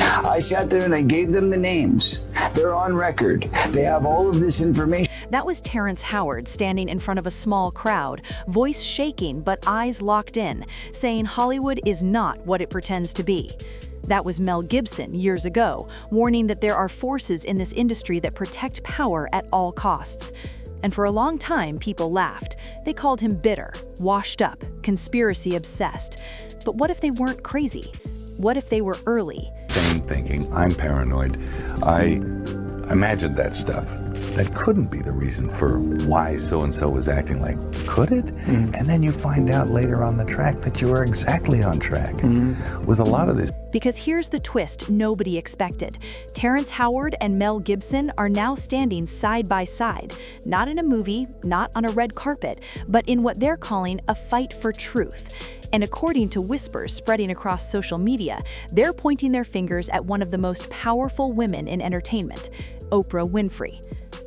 I sat there and I gave them the names. They're on record. They have all of this information. That was Terrence Howard standing in front of a small crowd, voice shaking but eyes locked in, saying Hollywood is not what it pretends to be. That was Mel Gibson years ago, warning that there are forces in this industry that protect power at all costs. And for a long time, people laughed. They called him bitter, washed up, conspiracy obsessed. But what if they weren't crazy? What if they were early? Same thinking, I'm paranoid. I imagined that stuff. That couldn't be the reason for why so-and-so was acting like, could it? And then you find out later on the track that you were exactly on track with a lot of this. Because here's the twist nobody expected. Terrence Howard and Mel Gibson are now standing side by side, not in a movie, not on a red carpet, but in what they're calling a fight for truth. And according to whispers spreading across social media, they're pointing their fingers at one of the most powerful women in entertainment, Oprah Winfrey.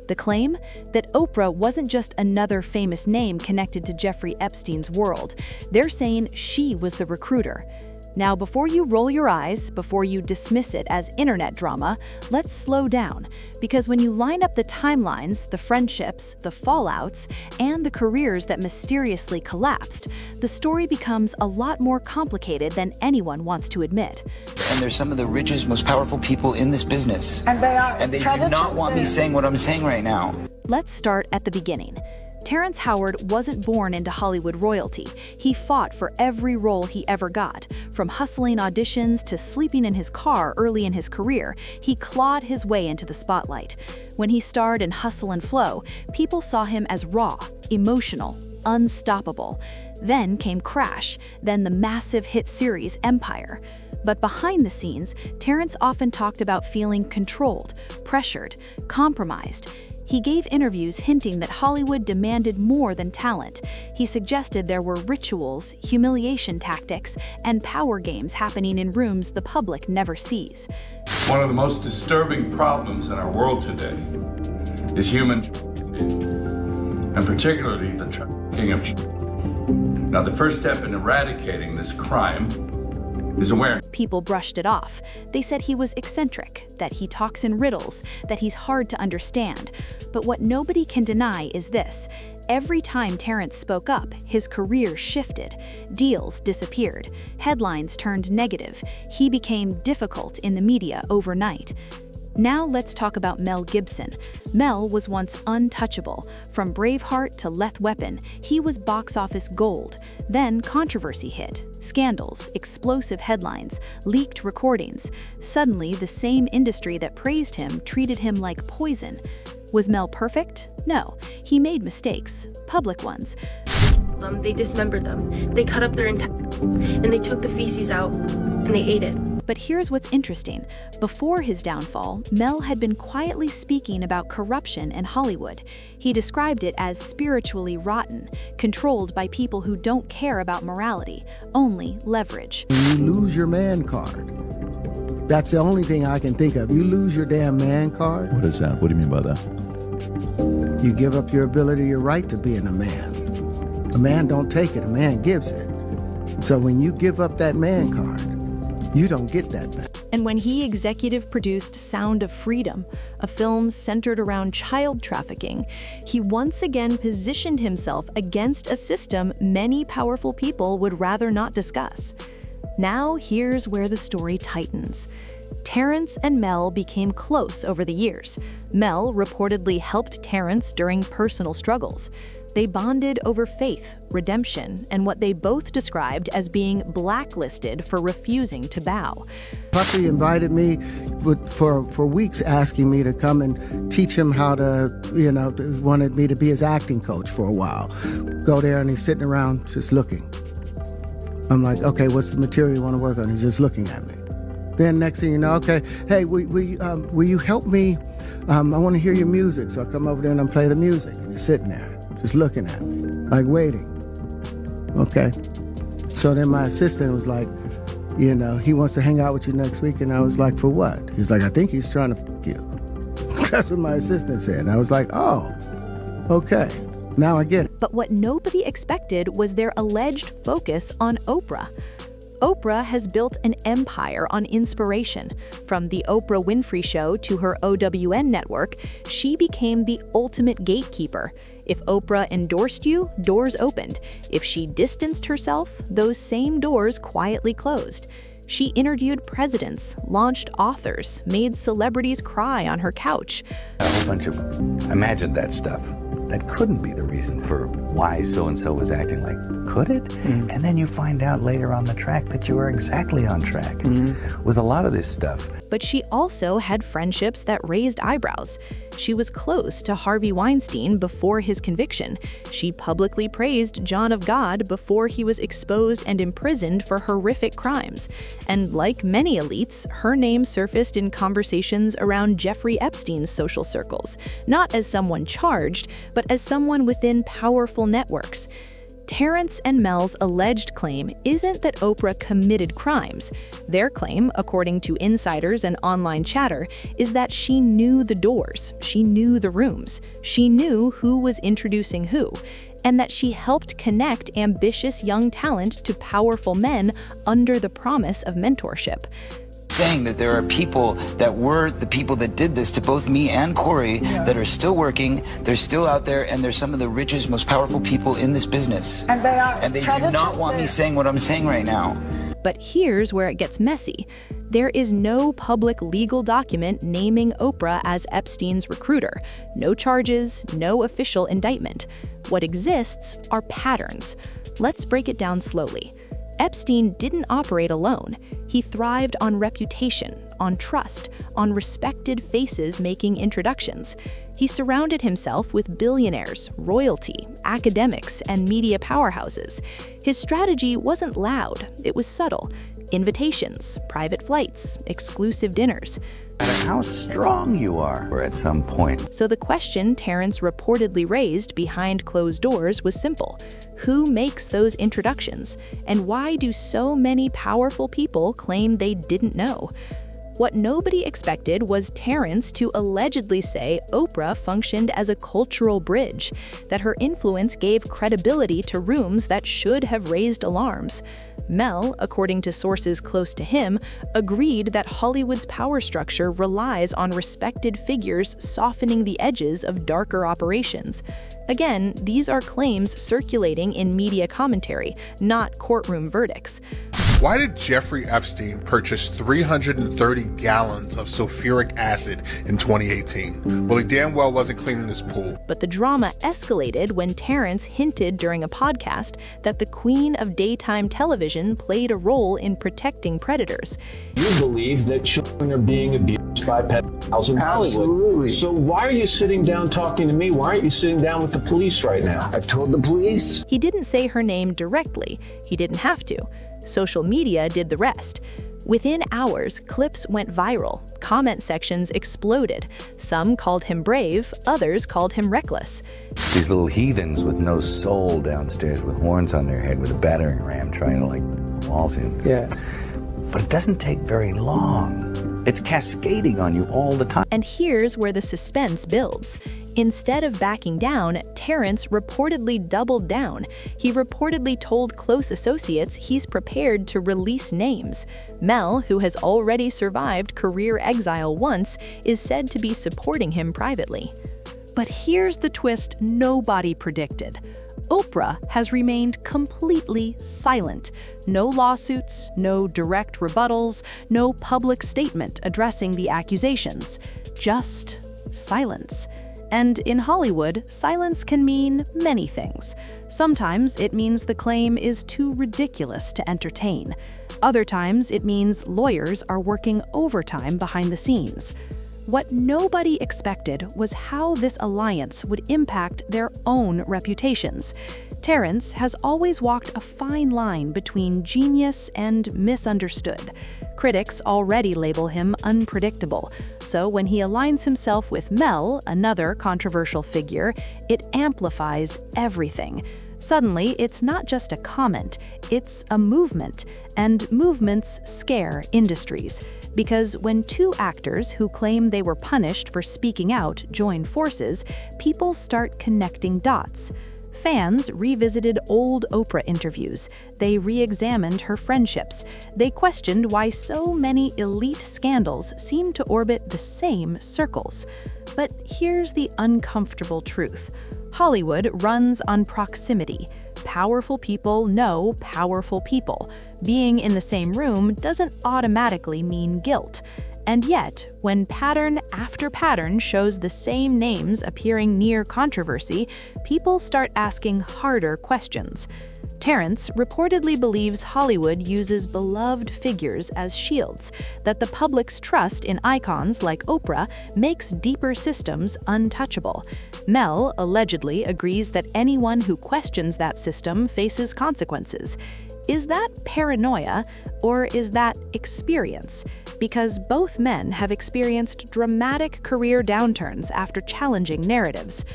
The claim? That Oprah wasn't just another famous name connected to Jeffrey Epstein's world. They're saying she was the recruiter. Now, before you roll your eyes, before you dismiss it as internet drama, let's slow down. Because when you line up the timelines, the friendships, the fallouts, and the careers that mysteriously collapsed, the story becomes a lot more complicated than anyone wants to admit. And they're some of the richest, most powerful people in this business. And they are. And they do not want me saying what I'm saying right now. Let's start at the beginning. Terrence Howard wasn't born into Hollywood royalty. He fought for every role he ever got. From hustling auditions to sleeping in his car early in his career, he clawed his way into the spotlight. When he starred in Hustle and Flow, people saw him as raw, emotional, unstoppable. Then came Crash, then the massive hit series Empire. But behind the scenes, Terrence often talked about feeling controlled, pressured, compromised. He gave interviews hinting that Hollywood demanded more than talent. He suggested there were rituals, humiliation tactics, and power games happening in rooms the public never sees. One of the most disturbing problems in our world today is human and particularly the trafficking of children. Now, the first step in eradicating this crime is awareness. People brushed it off. They said he was eccentric, that he talks in riddles, that he's hard to understand. But what nobody can deny is this. Every time Terrence spoke up, his career shifted. Deals disappeared. Headlines turned negative. He became difficult in the media overnight. Now let's talk about Mel Gibson. Mel was once untouchable. From Braveheart to Lethal Weapon, he was box office gold. Then controversy hit. Scandals, explosive headlines, leaked recordings. Suddenly, the same industry that praised him treated him like poison. Was Mel perfect? No. He made mistakes, public ones. They dismembered them. They cut up their intestines, and they took the feces out, and they ate it. But here's what's interesting. Before his downfall, Mel had been quietly speaking about corruption in Hollywood. He described it as spiritually rotten, controlled by people who don't care about morality, only leverage. When you lose your man card, that's the only thing I can think of. You lose your damn man card. What is that? What do you mean by that? You give up your ability, your right to being a man. A man don't take it, a man gives it. So when you give up that man card, you don't get that back. And when he executive produced Sound of Freedom, a film centered around child trafficking, he once again positioned himself against a system many powerful people would rather not discuss. Now here's where the story tightens. Terrence and Mel became close over the years. Mel reportedly helped Terrence during personal struggles. They bonded over faith, redemption, and what they both described as being blacklisted for refusing to bow. Puppy invited me for weeks asking me to come and teach him how to, wanted me to be his acting coach for a while. Go there and he's sitting around just looking. I'm like, okay, what's the material you want to work on? He's just looking at me. Then next thing you know, okay, hey, will you help me? I want to hear your music. So I come over there and I play the music. And he's sitting there, just looking at me, like waiting. Okay. So then my assistant was like, he wants to hang out with you next week. And I was like, for what? He's like, I think he's trying to fuck you. That's what my assistant said. And I was like, oh, okay. Now I get it. But what nobody expected was their alleged focus on Oprah. Oprah has built an empire on inspiration. From The Oprah Winfrey Show to her OWN network, she became the ultimate gatekeeper. If Oprah endorsed you, doors opened. If she distanced herself, those same doors quietly closed. She interviewed presidents, launched authors, made celebrities cry on her couch. A whole bunch of imagined that stuff. That couldn't be the reason for why so-and-so was acting like, could it? And then you find out later on the track that you are exactly on track with a lot of this stuff. But she also had friendships that raised eyebrows. She was close to Harvey Weinstein before his conviction. She publicly praised John of God before he was exposed and imprisoned for horrific crimes. And like many elites, her name surfaced in conversations around Jeffrey Epstein's social circles, not as someone charged, but as someone within powerful networks. Terrence and Mel's alleged claim isn't that Oprah committed crimes. Their claim, according to insiders and online chatter, is that she knew the doors, she knew the rooms, she knew who was introducing who, and that she helped connect ambitious young talent to powerful men under the promise of mentorship. Saying that there are people that were the people that did this to both me and Corey that are still working, they're still out there, and they're some of the richest, most powerful people in this business. And they are. And they do not want me saying what I'm saying right now. But here's where it gets messy. There is no public legal document naming Oprah as Epstein's recruiter. No charges, no official indictment. What exists are patterns. Let's break it down slowly. Epstein didn't operate alone. He thrived on reputation, on trust, on respected faces making introductions. He surrounded himself with billionaires, royalty, academics, and media powerhouses. His strategy wasn't loud, it was subtle. Invitations, private flights, exclusive dinners. No matter how strong you are at some point. So the question Terrence reportedly raised behind closed doors was simple. Who makes those introductions? And why do so many powerful people claim they didn't know? What nobody expected was Terrence to allegedly say Oprah functioned as a cultural bridge, that her influence gave credibility to rooms that should have raised alarms. Mel, according to sources close to him, agreed that Hollywood's power structure relies on respected figures softening the edges of darker operations. Again, these are claims circulating in media commentary, not courtroom verdicts. Why did Jeffrey Epstein purchase 330 gallons of sulfuric acid in 2018? Well, he damn well wasn't cleaning his pool. But the drama escalated when Terrence hinted during a podcast that the queen of daytime television played a role in protecting predators. You believe that children are being abused by pedophiles in Hollywood. Absolutely. So why are you sitting down talking to me? Why aren't you sitting down with the police right now? I've told the police. He didn't say her name directly. He didn't have to. Social media did the rest. Within hours, clips went viral. Comment sections exploded. Some called him brave, others called him reckless. These little heathens with no soul downstairs with horns on their head with a battering ram trying to like walls in. Yeah. But it doesn't take very long. It's cascading on you all the time. And here's where the suspense builds. Instead of backing down, Terrence reportedly doubled down. He reportedly told close associates he's prepared to release names. Mel, who has already survived career exile once, is said to be supporting him privately. But here's the twist nobody predicted. Oprah has remained completely silent. No lawsuits, no direct rebuttals, no public statement addressing the accusations. Just silence. And in Hollywood, silence can mean many things. Sometimes it means the claim is too ridiculous to entertain. Other times it means lawyers are working overtime behind the scenes. What nobody expected was how this alliance would impact their own reputations. Terrence has always walked a fine line between genius and misunderstood. Critics already label him unpredictable, so when he aligns himself with Mel, another controversial figure, it amplifies everything. Suddenly, it's not just a comment, it's a movement, and movements scare industries. Because when two actors who claim they were punished for speaking out join forces, people start connecting dots. Fans revisited old Oprah interviews. They re-examined her friendships. They questioned why so many elite scandals seem to orbit the same circles. But here's the uncomfortable truth. Hollywood runs on proximity. Powerful people know powerful people. Being in the same room doesn't automatically mean guilt. And yet, when pattern after pattern shows the same names appearing near controversy, people start asking harder questions. Terrence reportedly believes Hollywood uses beloved figures as shields, that the public's trust in icons like Oprah makes deeper systems untouchable. Mel allegedly agrees that anyone who questions that system faces consequences. Is that paranoia, or is that experience? Because both men have experienced dramatic career downturns after challenging narratives.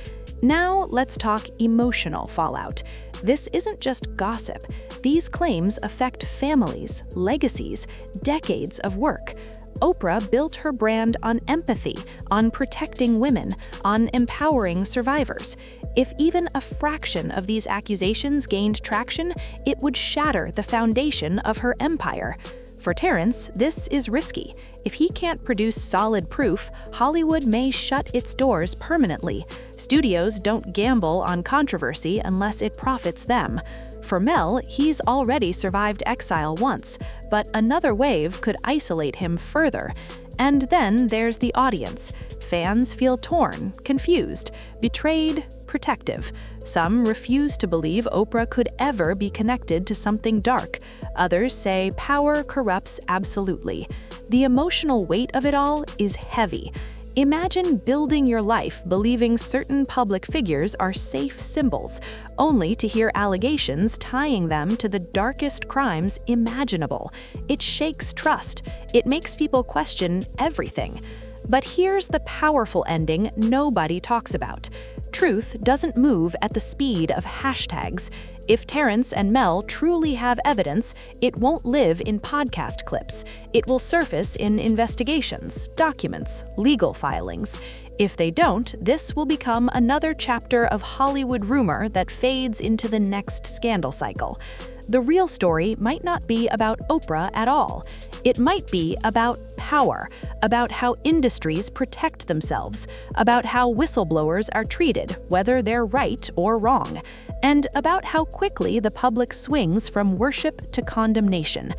Now let's talk emotional fallout. This isn't just gossip. These claims affect families, legacies, decades of work. Oprah built her brand on empathy, on protecting women, on empowering survivors. If even a fraction of these accusations gained traction, it would shatter the foundation of her empire. For Terrence, this is risky. If he can't produce solid proof, Hollywood may shut its doors permanently. Studios don't gamble on controversy unless it profits them. For Mel, he's already survived exile once, but another wave could isolate him further. And then there's the audience. Fans feel torn, confused, betrayed, protective. Some refuse to believe Oprah could ever be connected to something dark. Others say power corrupts absolutely. The emotional weight of it all is heavy. Imagine building your life believing certain public figures are safe symbols, only to hear allegations tying them to the darkest crimes imaginable. It shakes trust. It makes people question everything. But here's the powerful ending nobody talks about. Truth doesn't move at the speed of hashtags. If Terrence and Mel truly have evidence, it won't live in podcast clips. It will surface in investigations, documents, legal filings. If they don't, this will become another chapter of Hollywood rumor that fades into the next scandal cycle. The real story might not be about Oprah at all. It might be about power, about how industries protect themselves, about how whistleblowers are treated, whether they're right or wrong, and about how quickly the public swings from worship to condemnation.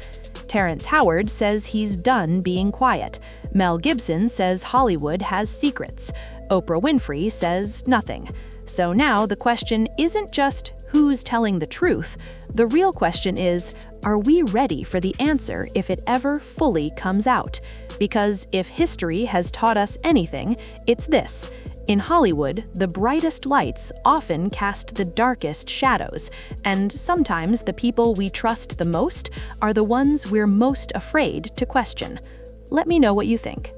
Terrence Howard says he's done being quiet. Mel Gibson says Hollywood has secrets. Oprah Winfrey says nothing. So now the question isn't just who's telling the truth. The real question is, are we ready for the answer if it ever fully comes out? Because if history has taught us anything, it's this. In Hollywood, the brightest lights often cast the darkest shadows, and sometimes the people we trust the most are the ones we're most afraid to question. Let me know what you think.